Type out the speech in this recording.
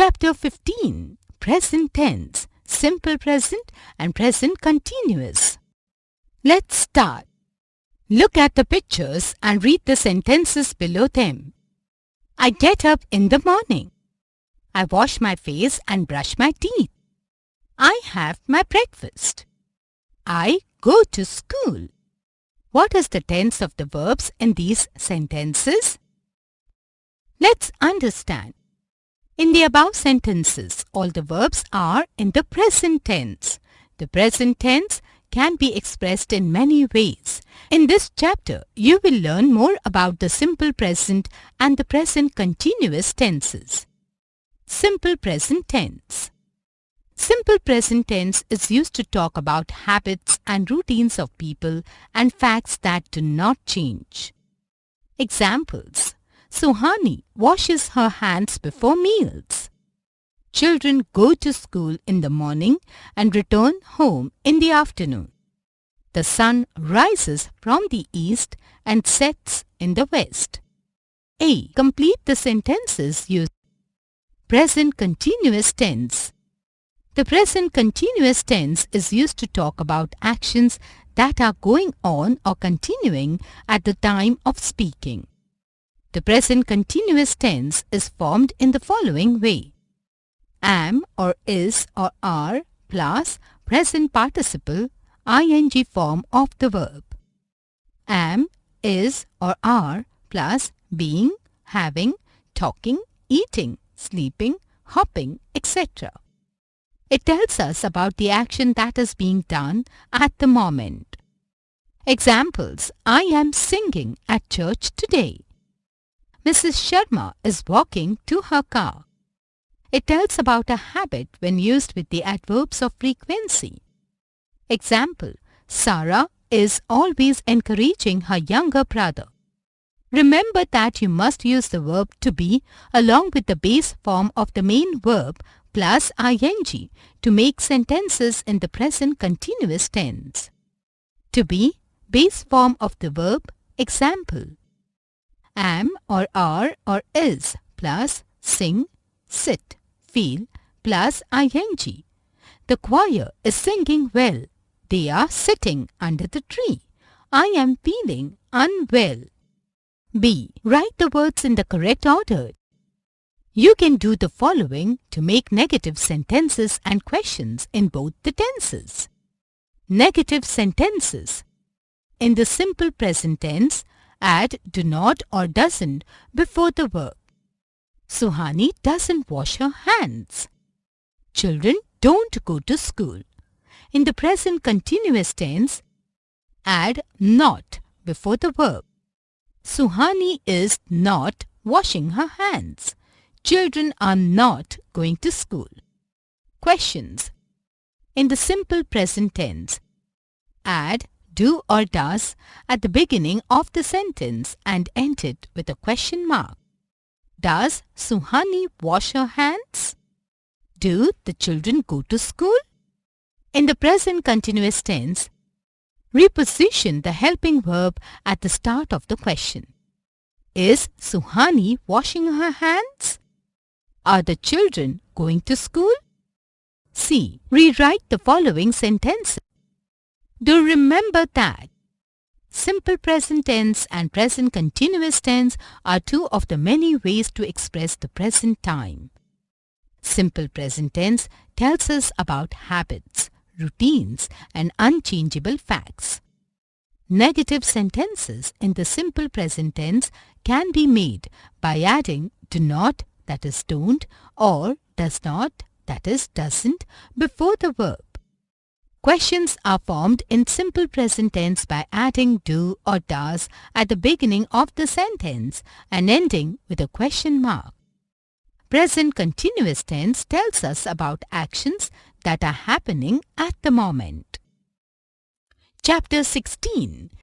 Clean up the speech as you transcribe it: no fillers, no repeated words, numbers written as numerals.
Chapter 15. Present tense, simple present and present continuous. Let's start. Look at the pictures and read the sentences below them. I get up in the morning. I wash my face and brush my teeth. I have my breakfast. I go to school. What is the tense of the verbs in these sentences? Let's understand. In the above sentences, all the verbs are in the present tense. The present tense can be expressed in many ways. In this chapter, you will learn more about the simple present and the present continuous tenses. Simple present tense. Simple present tense is used to talk about habits and routines of people and facts that do not change. Examples. Suhani washes her hands before meals. Children go to school in the morning and return home in the afternoon. The sun rises from the east and sets in the west. A. Complete the sentences using present continuous tense. The present continuous tense is used to talk about actions that are going on or continuing at the time of speaking. The present continuous tense is formed in the following way. Am or is or are plus present participle ing form of the verb. Am, is or are plus being, having, talking, eating, sleeping, hopping, etc. It tells us about the action that is being done at the moment. Examples. I am singing at church today. Mrs. Sharma is walking to her car. It tells about a habit when used with the adverbs of frequency. Example. Sarah is always encouraging her younger brother. Remember that you must use the verb to be along with the base form of the main verb plus ing to make sentences in the present continuous tense. To be, base form of the verb. Example. Am or are or is plus sing, sit, feel plus ing. The choir is singing well. They are sitting under the tree. I am feeling unwell. B. Write the words in the correct order. You can do the following to make negative sentences and questions in both the tenses. Negative sentences. In the simple present tense, add do not or doesn't before the verb. Suhani doesn't wash her hands. Children don't go to school. In the present continuous tense, add not before the verb. Suhani is not washing her hands. Children are not going to school. Questions. In the simple present tense, add do or does at the beginning of the sentence and end it with a question mark. Does Suhani wash her hands? Do the children go to school? In the present continuous tense, reposition the helping verb at the start of the question. Is Suhani washing her hands? Are the children going to school? C. Rewrite the following sentences. Do remember that simple present tense and present continuous tense are two of the many ways to express the present time. Simple present tense tells us about habits, routines, and unchangeable facts. Negative sentences in the simple present tense can be made by adding do not, that is don't, or does not, that is doesn't, before the verb. Questions are formed in simple present tense by adding do or does at the beginning of the sentence and ending with a question mark. Present continuous tense tells us about actions that are happening at the moment. Chapter 16.